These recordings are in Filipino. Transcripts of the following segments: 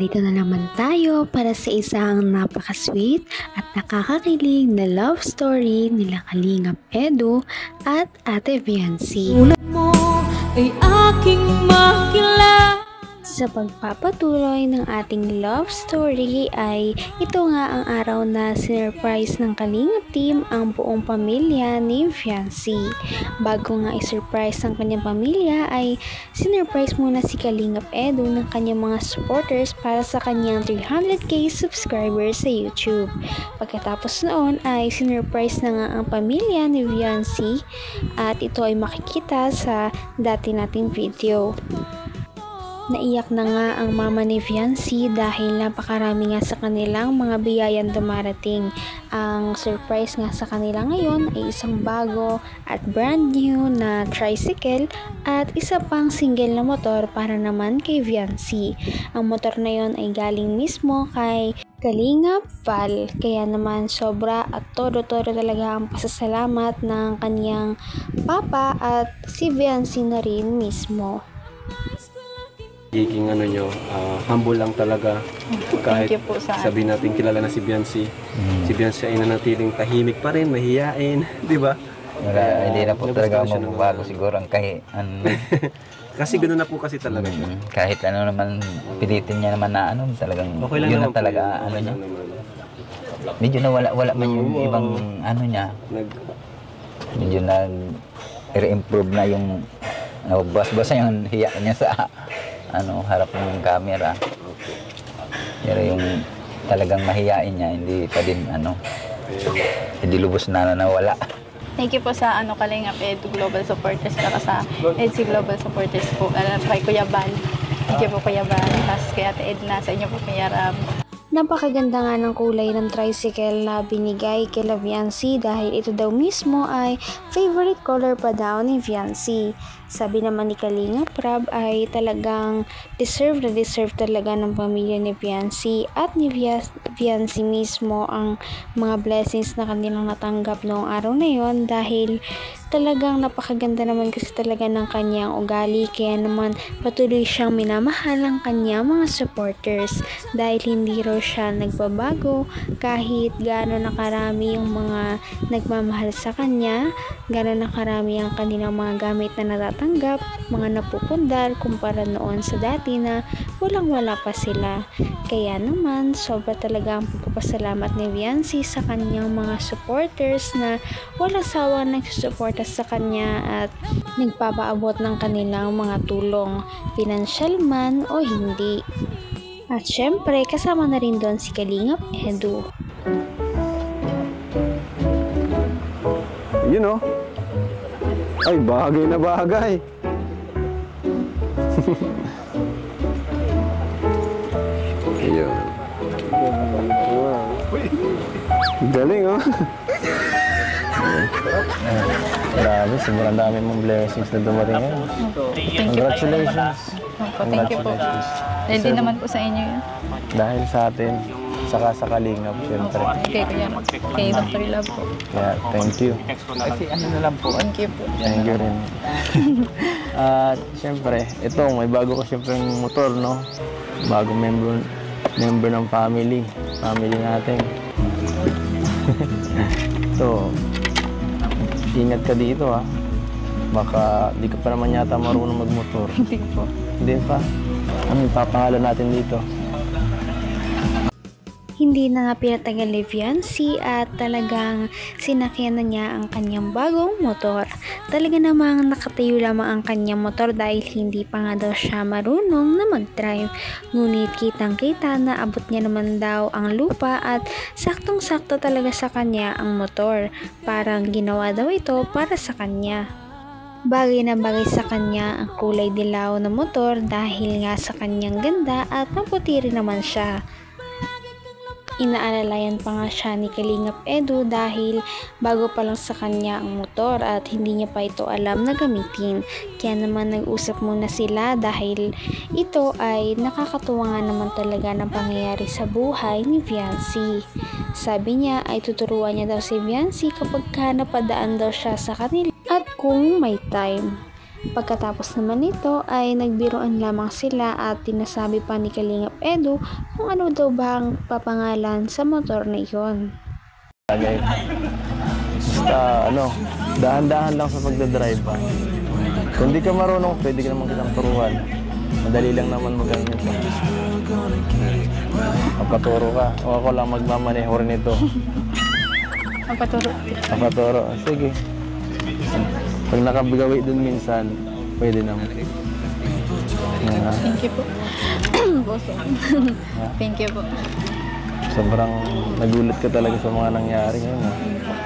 Narito na naman tayo para sa isang napaka-sweet at nakakakilig na love story nila Kalingap Edu at Ate Viancy. Tulad mo ay aking makilala. Sa pagpapatuloy ng ating love story ay ito nga ang araw na sinurprise ng Kalingap team ang buong pamilya ni Viancy. Bago nga i-surprise ang kanyang pamilya ay sinurprise muna si Kalingap Edu ng kanyang mga supporters para sa kanyang 300k subscribers sa YouTube. Pagkatapos noon ay sinurprise na nga ang pamilya ni Viancy at ito ay makikita sa dati nating video. Naiyak na nga ang mama ni Viancy dahil napakarami nga sa kanilang mga biyayang dumarating. Ang surprise nga sa kanila ngayon ay isang bago at brand new na tricycle at isa pang single na motor para naman kay Viancy. Ang motor na yon ay galing mismo kay Kalingap Val, kaya naman sobra at todo-todo talaga ang pasasalamat ng kanyang papa at si Viancy na rin mismo. Giging humble lang talaga. Kahit sabihin natin kilala na si Viancy. Si Viancy ay nanatiling tahimik pa rin, mahihain, di ba? Hindi na po talaga magbabago siguro ang Kasi ganoon na po kasi talaga siya. Kahit ano naman, pilitin niya naman na talagang okay lang yun naman na talaga niya. Medyo wala man yung ibang niya. Medyo nag-improve na yung bas-basa yung hiya niya sa harap ng camera. Pero yung talagang mahiyain niya, hindi pa din hindi lubos na nawala. Thank you po sa Kalingap Edu Global Supporters saka sa EDC Global Supporters po. Kay Kuya Bal. Thank you po Kuya Bal. Tapos kay Ate Edna, sa inyo po Kuya Ram. Napakaganda nga ng kulay ng tricycle na binigay kay Viancy dahil ito daw mismo ay favorite color pa daw ni Viancy. Sabi naman ni Kalingap Rab ay talagang deserve talaga ng pamilya ni Viancy at ni Viancy mismo ang mga blessings na kanilang natanggap noong araw na yon dahil talagang napakaganda naman kasi talaga ng kanyang ugali, kaya naman patuloy siyang minamahal ang kanyang mga supporters dahil hindi raw siya nagbabago kahit gaano nakarami yung mga nagmamahal sa kanya, gaano nakarami ang kanilang mga gamit na natatanggap, mga napupundar kumpara noon sa dati na walang-wala pa sila. Kaya naman sobra talaga ang pagpapasalamat ni Viancy sa kanyang mga supporters na walang sawa nagsusuporta sa kanya at nagpapaabot ng kanilang mga tulong, pinansyal man o hindi. At syempre kasama na rin doon si Kalingap Edu. Ay, bagay na bagay. Ayun. Galing, Grabe, sobrang dami mong blessings na dumating ngayon. Congratulations. Thank you po. Ready naman po sa inyo yun. Dahil sa atin, saka sa Kalingap, syempre. Okay, Kuya Ram. Kay Dr. Love po. Kaya, thank you. Kasi na lang po. Thank you po. Thank you rin. At syempre, ito, may bago ko syempre yung motor, no? Bagong member ng family natin. So, ingat ka dito baka di ka pa naman yata marunong magmotor. Hindi po. Hindi pa? Ano ipapangalan natin dito? Hindi na nga pinatagal ni Viancy at talagang sinakyan na niya ang kanyang bagong motor. Talaga namang nakatayo lamang ang kanyang motor dahil hindi pa nga daw siya marunong na mag-drive. Ngunit kitang-kita na abot niya naman daw ang lupa at saktong-sakto talaga sa kanya ang motor. Parang ginawa daw ito para sa kanya. Bagay na bagay sa kanya ang kulay dilaw na motor dahil nga sa kanyang ganda at maputi rin naman siya. Inaalalayan pa nga siya ni Kalingap Edu dahil bago pa lang sa kanya ang motor at hindi niya pa ito alam na gamitin. Kaya naman nag-usap muna sila dahil ito ay nakakatuwa nga naman talaga ng pangyayari sa buhay ni Viancy. Sabi niya ay tuturuan niya daw si Viancy kapag napadaan daw siya sa kanila at kung may time. Pagkatapos naman nito ay nagbiroan lamang sila at tinasabi pa ni Kalingap Edu kung ano daw ba ang papangalan sa motor na iyon. Basta dahan-dahan lang sa pagdadrive ba. Kung di ka marunong, pwede ka naman kitang turuan. Madali lang naman magamit. Magpaturo ka. O ako lang magmamaneho rin ito. Magpaturo. Sige. Pag nakabigawi dun minsan, pwede naman. Thank you po. Boso. Thank you po. Sobrang nagulat ka talaga sa mga nangyari ngayon.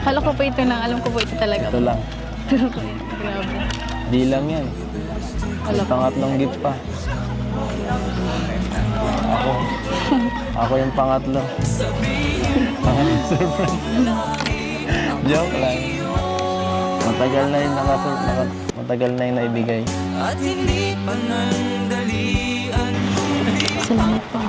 Kala ko po ito lang. Alam ko po ito talaga. Ito lang. Grabe. Di lang yan. May pangatlong gift pa. Ako yung pangatlo. Surprise. Joke lang. Matagal na yung matagal na yung naibigay. Salamat po.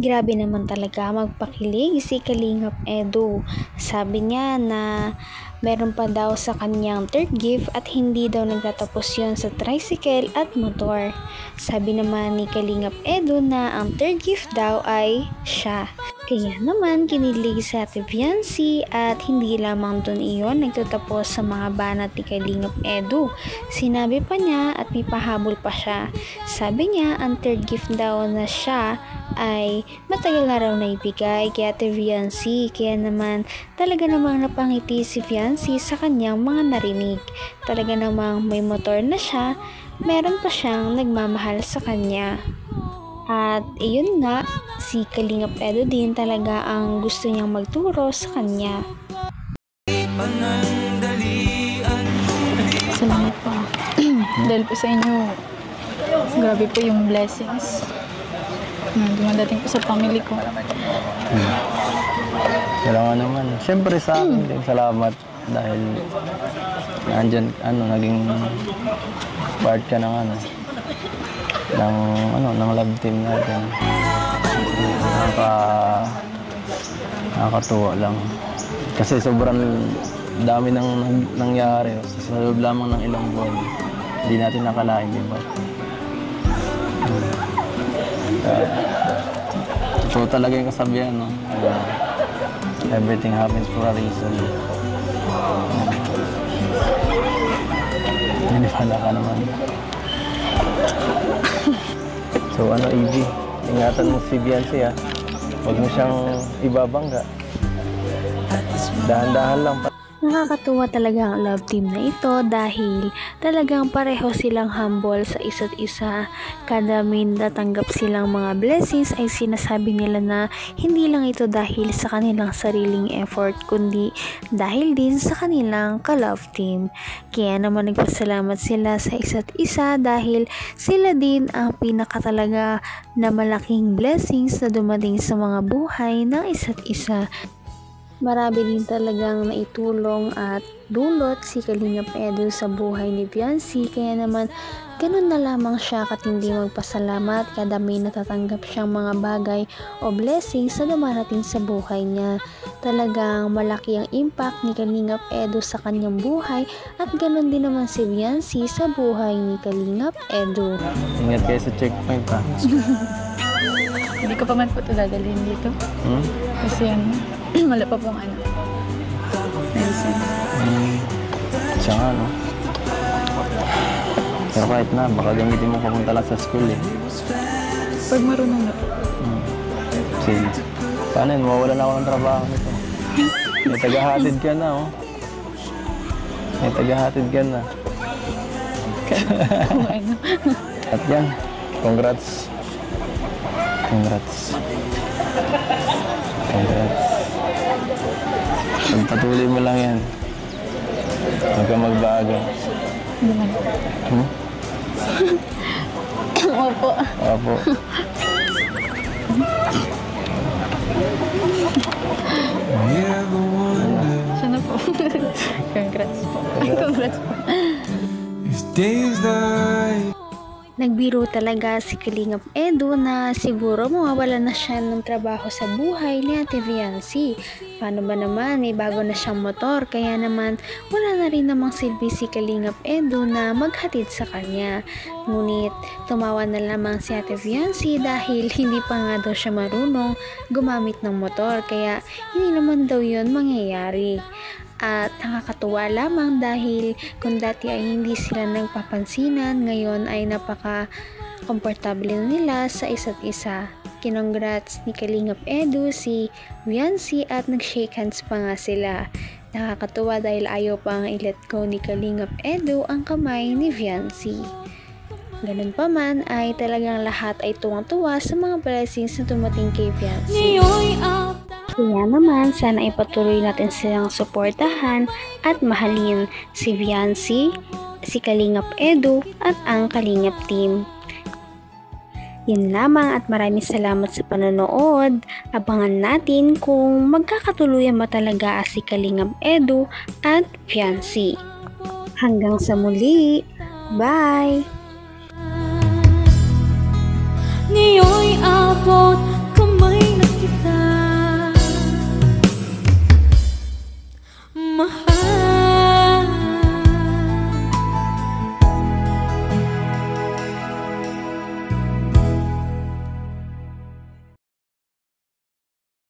Grabe naman talaga magpakilig si Kalingap Edu. Sabi niya na meron pa daw sa kanyang third gift at hindi daw nagtatapos yun sa tricycle at motor. Sabi naman ni Kalingap Edu na ang third gift daw ay siya. Kaya naman kinilig si Ate Viancy at hindi lamang dun iyon nagtatapos sa mga banat ni Kalingap Edu. Sinabi pa niya at may pahabol pa siya. Sabi niya ang third gift daw na siya ay matagal na raw naibigay kay Ate Viancy. Kaya naman talaga namang napangiti si Viancy sa kanyang mga narinig. Talaga namang may motor na siya, meron pa siyang nagmamahal sa kanya. At iyon nga, si Kalingap Edu din talaga ang gusto niyang magturo sa kanya. Salamat po. Dahil po sa inyo, grabe po yung blessings na dumadating po sa family ko. Kailangan naman. Siyempre sa akin din, salamat dahil nandyan, naging part ka ng ng love team natin. Nakakatuwa lang. Kasi sobrang dami nang nangyari sa loob lamang ng ilang buwan. Hindi natin nakalain, di ba? So talaga yung kasabihan, no? Everything happens for a reason. Hindi pala ka naman. So Evie, ingatan mo si Viancy, ha? Huwag mo siyang ibabangga. Dahan-dahan lang. Nakakatuwa talaga ang love team na ito dahil talagang pareho silang humble sa isa't isa. Kada may natanggap silang mga blessings ay sinasabi nila na hindi lang ito dahil sa kanilang sariling effort kundi dahil din sa kanilang ka-love team. Kaya naman nagpasalamat sila sa isa't isa dahil sila din ang pinakatalaga na malaking blessings na dumating sa mga buhay ng isa't isa. Marami din talagang naitulong at dulot si Kalingap Edu sa buhay ni Viancy, kaya naman ganun na lamang siya katindi magpasalamat kada may natatanggap siyang mga bagay o blessings na dumarating sa buhay niya. Talagang malaki ang impact ni Kalingap Edu sa kanyang buhay at ganun din naman si Viancy sa buhay ni Kalingap Edu. Ingat kayo sa checkpoint, ha? Hindi ko pa man po ito dadalhin dito. Kasi wala pa pong medicine. Siya nga, no? Pero kahit na, baka gamitin mo papunta lang sa school, eh. Pag marunong na po. Sige. Sana yun, mawawala na ako ng trabaho nito. May tagahatid ka na, oh. May tagahatid ka na. Kung ano. At yan, congrats. Congrats. Pagpatuloy mo lang yan. Huwag ka magbago. Opo. Opo. Siya na po. Congrats po. Congrats po. Nagbiro talaga si Kalingap Edu na siguro mawawala na siya ng trabaho sa buhay ni Ate Viancy. Paano ba naman, may bago na siyang motor, kaya naman wala na rin namang silbi si Kalingap Edu na maghatid sa kanya. Ngunit tumawa na lamang si Ate Viancy dahil hindi pa nga daw siya marunong gumamit ng motor, kaya hindi naman daw yun mangyayari. At nakakatuwa lamang dahil kung dati ay hindi sila nagpapansinan, ngayon ay napaka-komportable nila sa isa't isa. Kinongrats ni Kalingap Edu si Viancy at nag-shake hands pa nga sila. Nakakatuwa dahil ayaw pang i-let go ni Kalingap Edu ang kamay ni Viancy. Ganun pa man ay talagang lahat ay tuwang-tuwa sa mga blessings na tumating kay Viancy. Kaya naman, sana ipatuloy natin silang suportahan at mahalin si Viancy, si Kalingap Edu at ang Kalingap team. Yun lamang at maraming salamat sa panonood. Abangan natin kung magkakatuluyan ba talaga si Kalingap Edu at Viancy. Hanggang sa muli. Bye! Ngayon'y abot